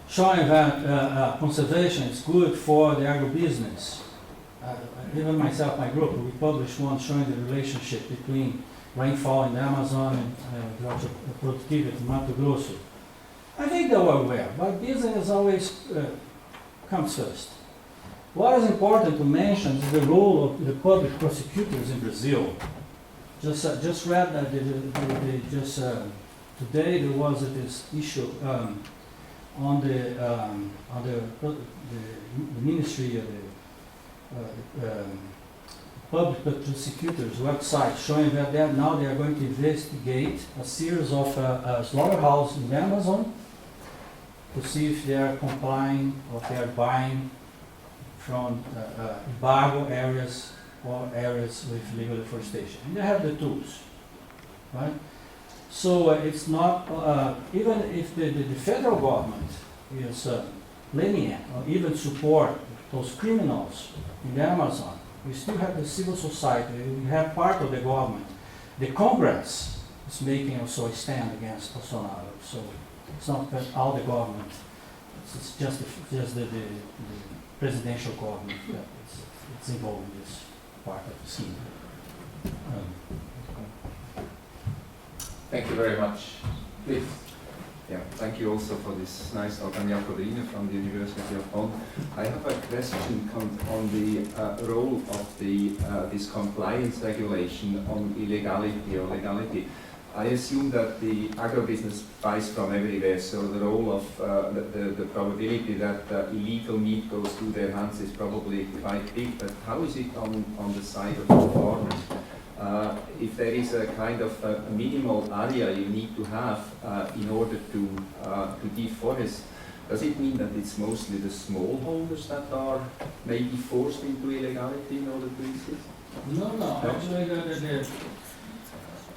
showing that conservation is good for the agribusiness. Even myself, my group, we published one showing the relationship between rainfall in the Amazon and productivity in Mato Grosso. I think they were aware, but business always comes first. What is important to mention is the role of the public prosecutors in Brazil. Just read that today there was this issue on the Ministry of the Public Prosecutors website, showing that now they are going to investigate a series of slaughterhouses in the Amazon to see if they are complying or they are buying from embargo areas or areas with legal deforestation. And they have the tools, right? So it's not, even if the federal government is lenient or even support those criminals in the Amazon, we still have the civil society, we have part of the government. The Congress is making also a stand against Bolsonaro. So it's not that all the government, it's just the presidential government that it's involved in this part of the scheme. Thank you very much. Please. Yeah, thank you also for this nice talk. I'm Jacobine from the University of Bonn. I have a question on the role of this compliance regulation on illegality or legality. I assume that the agribusiness buys from everywhere, so the role of the probability that illegal meat goes through their hands is probably quite big, but how is it on the side of the farmers? If there is a kind of a minimal area you need to have in order to deforest, does it mean that it's mostly the smallholders that are maybe forced into illegality in order to exist? No. Actually,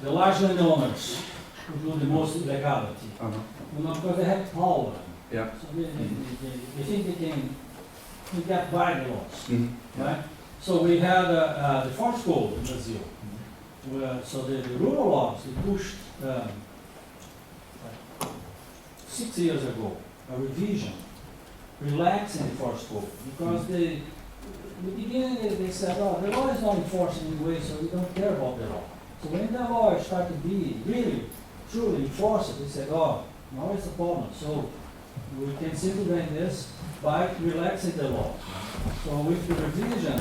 the large landowners who do the most illegality. Because they have power. Yeah. So they think they can get by the laws, right? So we had the forest code in Brazil. So the rural laws, they pushed 6 years ago, a revision, relaxing the forest code, because in the beginning they said, oh, the law is not enforced in any way, so we don't care about the law. So when the law started to be really, truly enforced, they said, oh, now it's a problem. So we can simplify this by relaxing the law. So with the revision,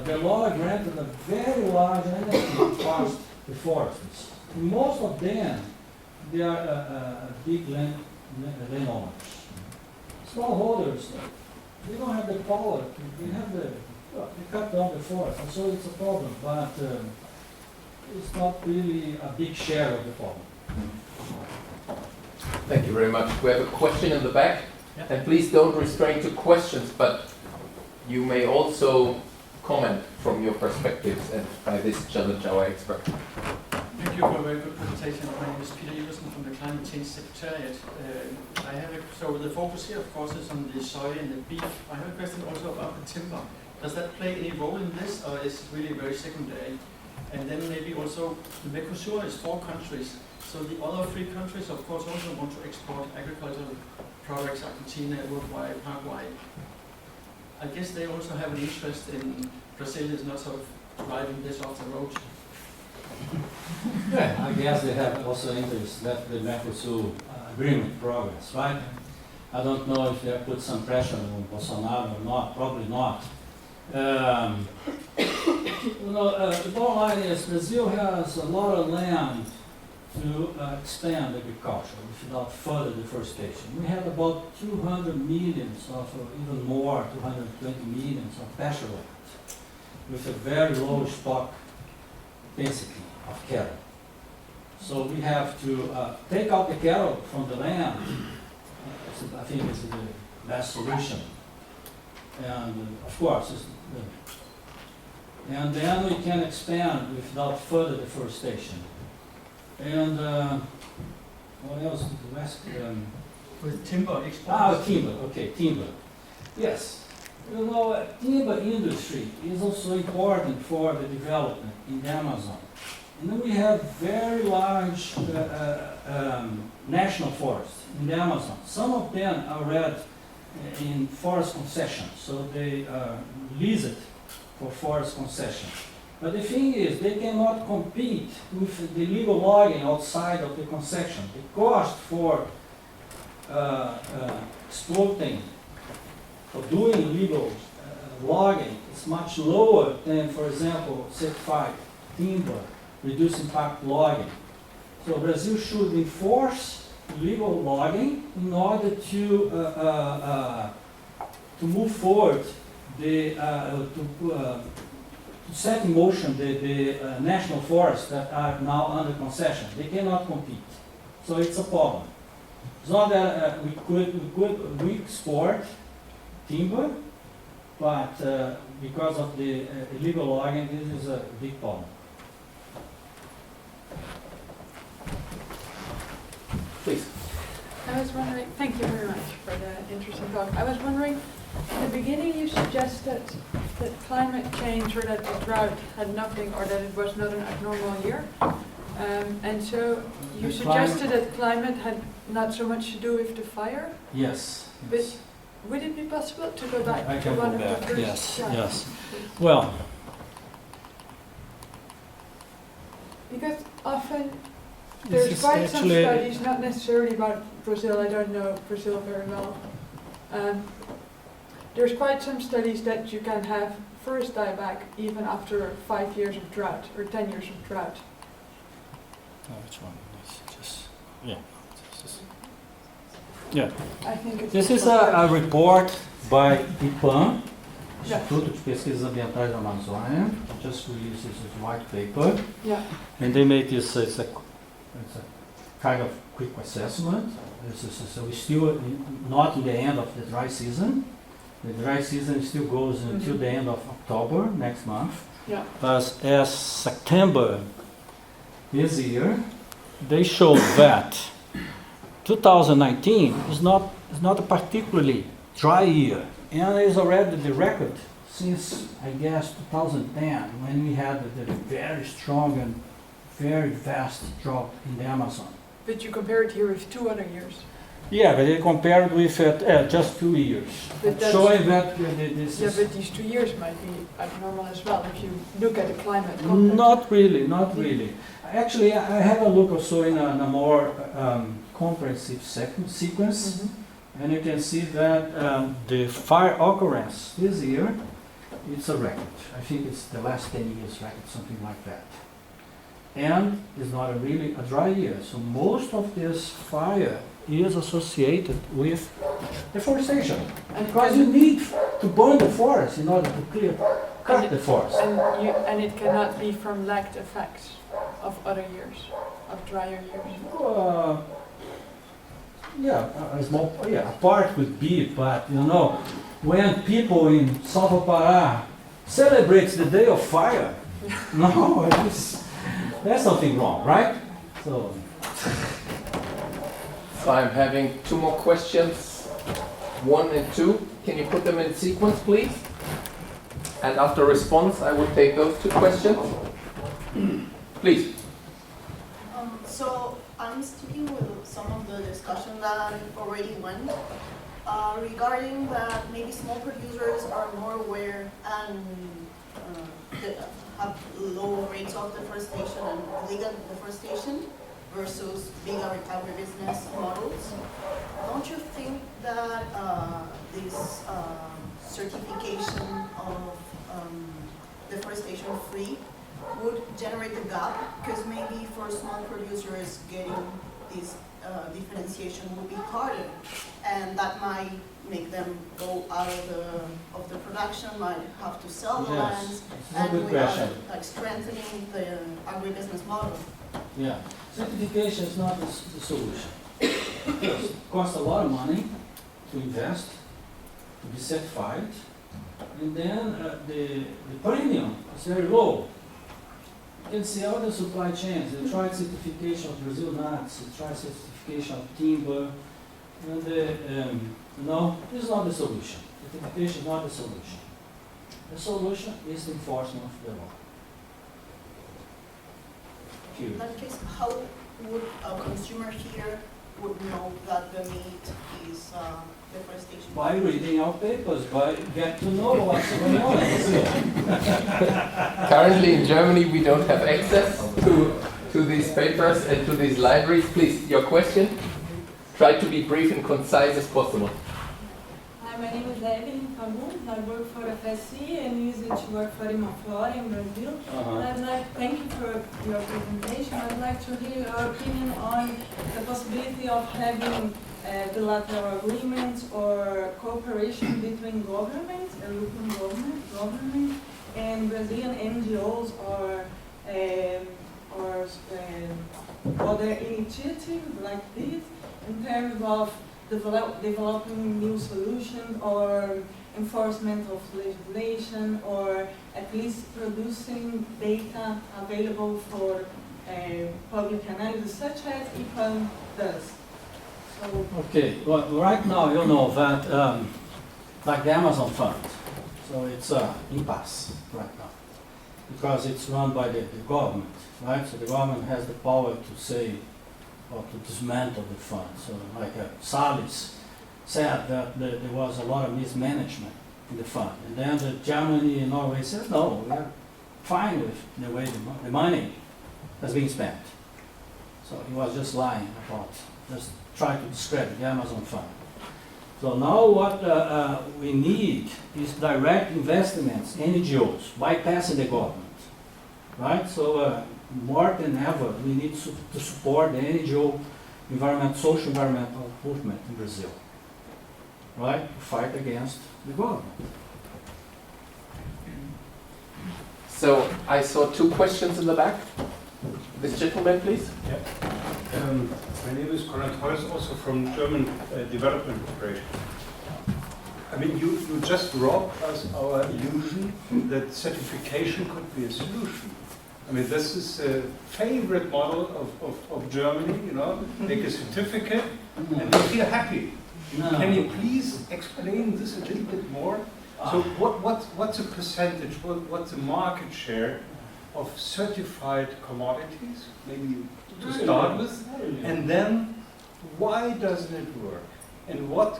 the law granted a very large energy cost to forests. Most of them, they are big landowners. Smallholders, they don't have the power, they have the, Well, we cut down the forest, and so it's a problem, but it's not really a big share of the problem. Thank you very much. We have a question in the back. Yeah. And please don't restrain to questions, but you may also comment from your perspectives and by this challenge our expert. Thank you for a very good presentation. My name is Peter Iversen from the Climate Change Secretariat. So the focus here, of course, is on the soy and the beef. I have a question also about the timber. Does that play any role in this, or is it really very secondary? And then maybe also, the Mercosur is 4 countries. So the other 3 countries, of course, also want to export agricultural products, Argentina, Uruguay, Paraguay. I guess they also have an interest in Brazil is not sort of driving this off the road. Yeah, I guess they have also interest that the Mercosur agreement progress, right? I don't know if they put some pressure on Bolsonaro or not, probably not. The bottom line is Brazil has a lot of land to expand agriculture without further deforestation. We have about 200 millions of, even more, 220 millions of pasture land with a very low stock density of cattle. So we have to take out the cattle from the land. I think it's the best solution. And of course, and then we can expand without further deforestation. And what else did you ask? With timber export. Timber. Okay, timber. Yes. Timber industry is also important for the development in the Amazon. And then we have very large national forests in the Amazon. Some of them are read in forest concession, so they lease it for forest concession. But the thing is, they cannot compete with the illegal logging outside of the concession. The cost for exploiting, for doing illegal logging is much lower than, for example, certified timber, reduced impact logging. So Brazil should enforce illegal logging in order to move forward to set in motion the national forests that are now under concession. They cannot compete. So it's a problem. It's not that we export timber, but because of the illegal logging, this is a big problem. Please. I was wondering, thank you very much for the interesting talk. I was wondering, in the beginning you suggested that climate change or that the drought had nothing, or that it was not an abnormal year. And so you suggested that climate had not so much to do with the fire? Yes. But would it be possible to go back I to can one go of back. the first Yes, slides? yes. Well, because often this there's is quite some actually- studies, not necessarily about Brazil, I don't know Brazil very well. There's quite some studies that you can have forest dieback even after 5 years of drought or 10 years of drought. which one? Yeah. I think it's This is a report by IPAM, Yeah. Instituto de Pesquisas Ambientais da Amazônia. Just released this white paper, Yeah. and they made this. It's a kind of quick assessment. So we're still not in the end of the dry season. The dry season still goes until the end of October next month. Yeah. But as September this year, they showed that 2019 is not a particularly dry year, and is already the record since, I guess, 2010, when we had the very strong and very vast drought in the Amazon. But you compare it here with 2 other years. Yeah, but they compared with just 2 years, But that's- showing that this Yeah, is but these 2 years might be abnormal as well if you look at the climate context. not really. Actually, I have a look also in a more comprehensive sequence. Mhm. And you can see that the fire occurrence this year, it's a record. I think it's the last 10 years record, something like that. And it's not really a dry year. So most of this fire is associated with deforestation. Because you need to burn the forest in order to cut the forest. And it cannot be from lagged effects of other years, of drier years. A part could be, but you know, when people in Salvo Pará celebrates the day of fire, no, there's something wrong, right? So I'm having two more questions, 1 and 2. Can you put them in sequence, please? And after response, I will take those 2 questions. Please. So I'm sticking with some of the discussion that already went regarding that maybe small producers are more aware and have low rates of deforestation and illegal deforestation versus big agribusiness models. Don't you think that this certification of deforestation free would generate a gap? Because maybe for small producers getting this differentiation would be harder, and that might make them go out of the production, might have to sell the lands, and without like strengthening the agribusiness model. Yeah, certification is not the solution. It costs a lot of money to invest, to be certified, and then the premium is very low. You can see all the supply chains. They tried certification of Brazil nuts, they tried certification of timber, and no, this is not the solution. Certification is not the solution. The solution is the enforcement of the law. In that case, how would a consumer here would know that the meat is deforestation? By reading our papers, by get to know what's going on. Currently in Germany, we don't have access to these papers and to these libraries. Please, your question. Try to be brief and concise as possible. Hi, my name is Evelyn Fagundes. I work for FSC and use it to work for Imaflora in Brazil. And I'd like to thank you for your presentation. I'd like to hear your opinion on the possibility of having bilateral agreements or cooperation between governments, European government, and Brazilian NGOs or other initiatives like this in terms of developing new solutions or enforcement of legislation, or at least producing data available for public analysis, such as EFI does. So Okay, well, right now you know that like the Amazon Fund, so it's an impasse right now because it's run by the government, right? So the government has the power to say or to dismantle the fund. So like Salles said that there was a lot of mismanagement in the fund. And then Germany and Norway said, no, we are fine with the way the money has been spent. So he was just lying about, just trying to discredit the Amazon fund. So now what we need is direct investments, NGOs, bypassing the government, right? So more than ever, we need to support the NGO social environmental movement in Brazil, right? To fight against the government. So I saw 2 questions in the back. This gentleman, please. Yeah. My name is Konrad Holz, also from German Development Corporation. I mean, you just robbed us our illusion that certification could be a solution. I mean, this is a favorite model of Germany, you know, make a certificate and we feel happy. No. Can you please explain this a little bit more? So what's a percentage, what's the market share of certified commodities, maybe to start with, and then why doesn't it work? And what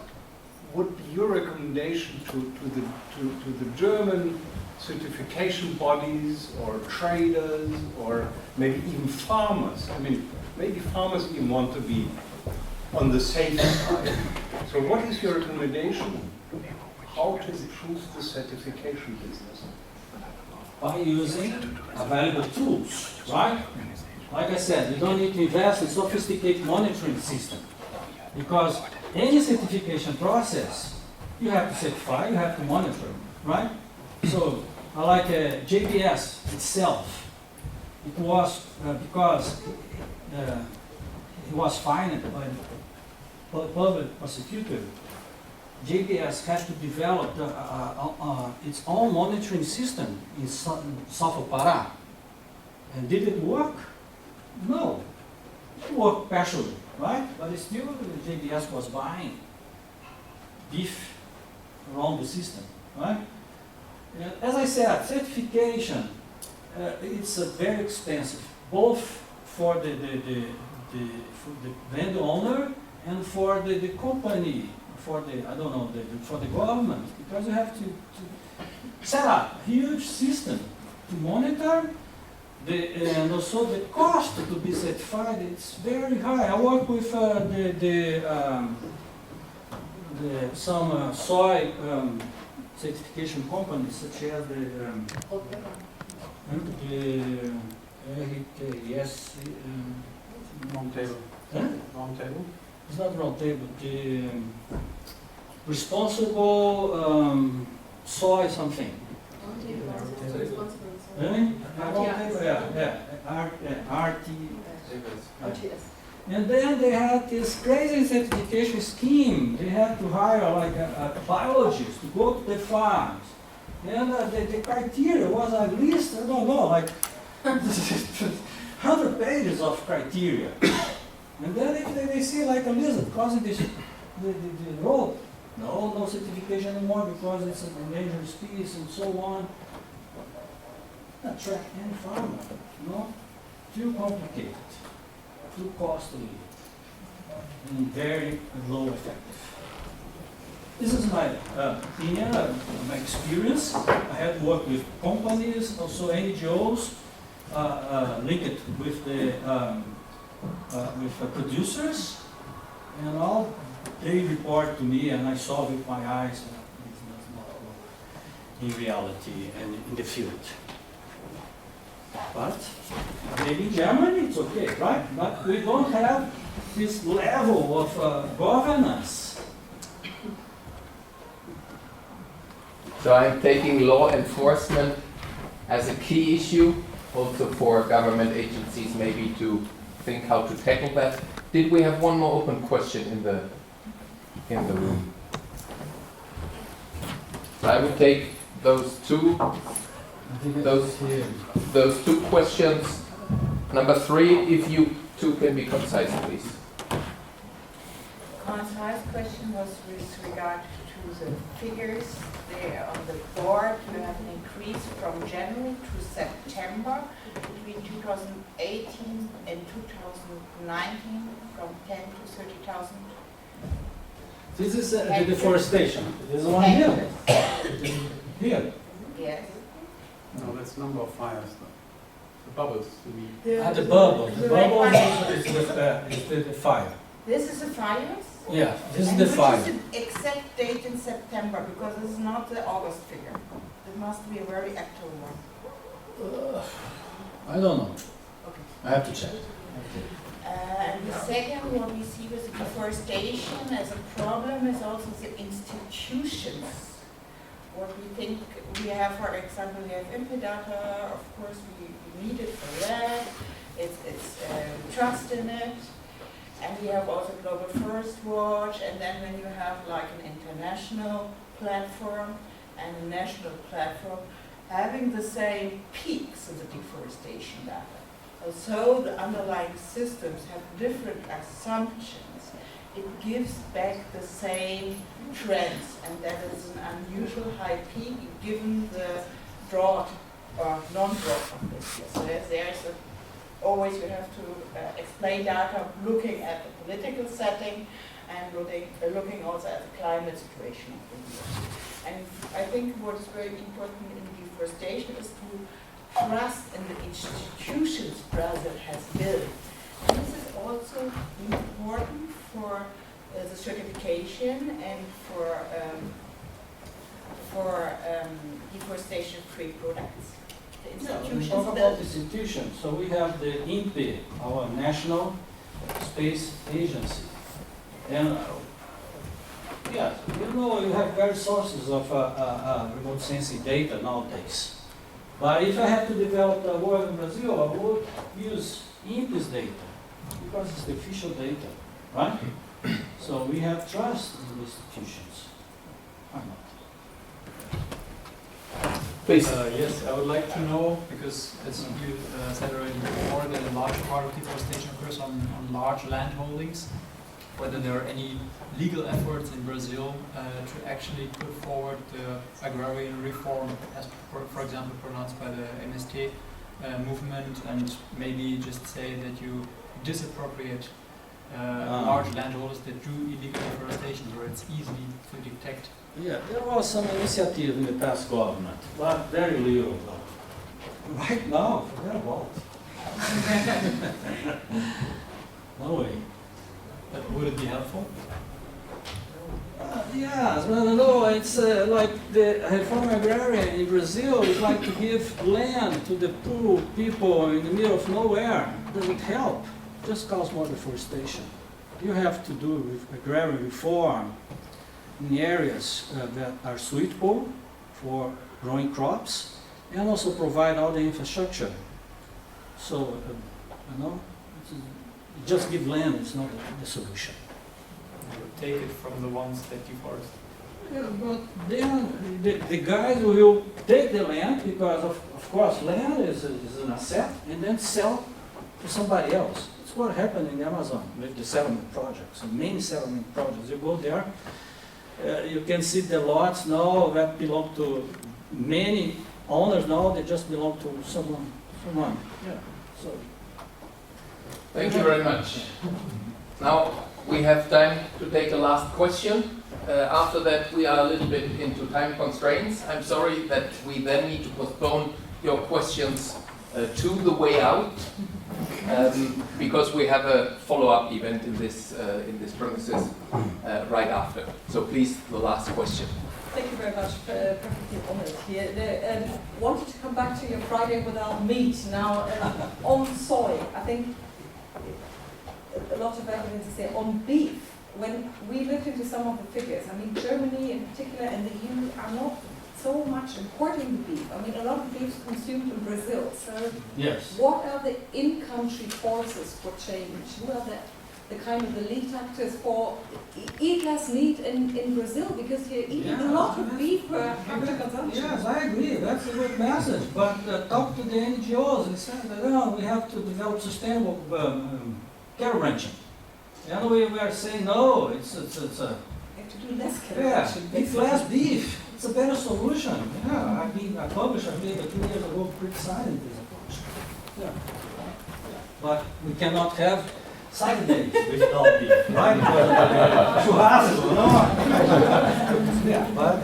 would be your recommendation to the German certification bodies or traders or maybe even farmers? I mean, maybe farmers even want to be on the safe side. So what is your recommendation? How to improve the certification business? By using available tools, right? Like I said, you don't need to invest in sophisticated monitoring system because any certification process, you have to certify, you have to monitor, right? So, like JBS itself, it was because he was fined by the public prosecutor. JBS had to develop its own monitoring system in south of Pará. And did it work? No. It worked partially, right? But still, JBS was buying beef around the system, right? And as I said, certification, it's very expensive, both for the landowner and for the company, for the, I don't know, for the government, because you have to set up a huge system to monitor, and also the cost to be certified, it's very high. I work with some soy certification companies, such as the RKS, Roundtable. huh? Roundtable. It's not roundtable, the responsible soy something. Really? RTS. And then they had this crazy certification scheme. They had to hire like a biologist to go to the farms. And the criteria was at least, I don't know, like 100 pages of criteria. And then if they see like a lizard crossing the road, no certification anymore because it's an endangered species and so on. Attract any farmer, no? Too complicated, too costly, and very low effective. This is my opinion, my experience. I had worked with companies, also NGOs, linked with the producers, and all they report to me, and I saw with my eyes. It's not in reality and in the field. But maybe in Germany it's okay, right? But we don't have this level of governance. So I'm taking law enforcement as a key issue, also for government agencies maybe to think how to tackle that. Did we have one more open question in the room? So I would take those two questions. Number 3, if you two can be concise, please. Concise question was with regard to the figures there on the board. You have an increase from January to September between 2018 and 2019 from 10 to 30,000. This is the deforestation. This is one here. Here. Yes. No, that's number of fires. The bubbles, you mean? The bubble. The bubble is the fire. This is the fires? Yeah, this is And the which fire. is the exact date in September? Because this is not the August figure. It must be a very actual one. I don't know. Okay. I have to check. And the second one we see with deforestation as a problem is also the institutions. What we think we have, for example, we have input data, of course we need it for that, it's trust in it, and we have also Global Forest Watch, and then when you have like an international platform and a national platform, having the same peaks in the deforestation data. So the underlying systems have different assumptions. It gives back the same trends, and that is an unusual high peak given the drought or non-drought of this year. So there's always you have to explain data looking at the political setting and looking also at the climate situation of the year. And I think what is very important in deforestation is to trust in the institutions Brazil has built. And this is also important for the certification and for deforestation-free products. The institutions We talk about built. institutions. So we have the INPE, our National Space Agency. And Yeah, you have various sources of remote sensing data nowadays. But if I have to develop a work in Brazil, I would use INPE's data, because it's the official data, right? So we have trust in the institutions. Or not? Please. Yes, I would like to know, because as you said already before, that a large part of deforestation occurs on large land holdings, whether there are any legal efforts in Brazil to actually put forward the agrarian reform, as for example pronounced by the MST movement, and maybe just say that you disappropriate large landholders that do illegal deforestation, where it's easy to detect. Yeah, there was some initiative in the past government, but very little. Right now, forget about it. No way. But would it be helpful? Yes, well, no, it's like the reform agrarian in Brazil is like to give land to the poor people in the middle of nowhere. It doesn't help, it just cause more deforestation. You have to do with agrarian reform in areas that are suitable for growing crops, and also provide all the infrastructure. So, just give land is not the solution. You would take it from the ones that deforest. Yeah, but then the guys will take the land, because of course land is an asset, and then sell to somebody else. It's what happened in the Amazon with the settlement projects, and many settlement projects. You go there, you can see the lots now that belong to many owners now, they just belong to someone. Yeah. So. Thank you very much. Now we have time to take a last question. After that, we are a little bit into time constraints. I'm sorry that we then need to postpone your questions to the way out, because we have a follow-up event in this premises right after. So please, the last question. Thank you very much. Perfectly honored here. Wanted to come back to your Friday without meat. Now, on soy, I think a lot of evidence is there. On beef, when we looked into some of the figures, I mean, Germany in particular and the EU are not so much importing the beef. I mean, a lot of beef is consumed in Brazil. So, yes. What are the in-country forces for change? Who are the kind of the lead actors for eat less meat in Brazil? Because you're eating a lot of beef per capita consumption. Yes, I agree. That's a good message. But talk to the NGOs. They said that we have to develop sustainable cattle ranching. And we are saying no. It's You have to do less cattle yeah, ranching. eat less beef. It's a better solution. Yeah, I published a paper 2 years ago criticizing this approach. Yeah. But we cannot have side days without beef, right? Churrasco, no? Yeah, but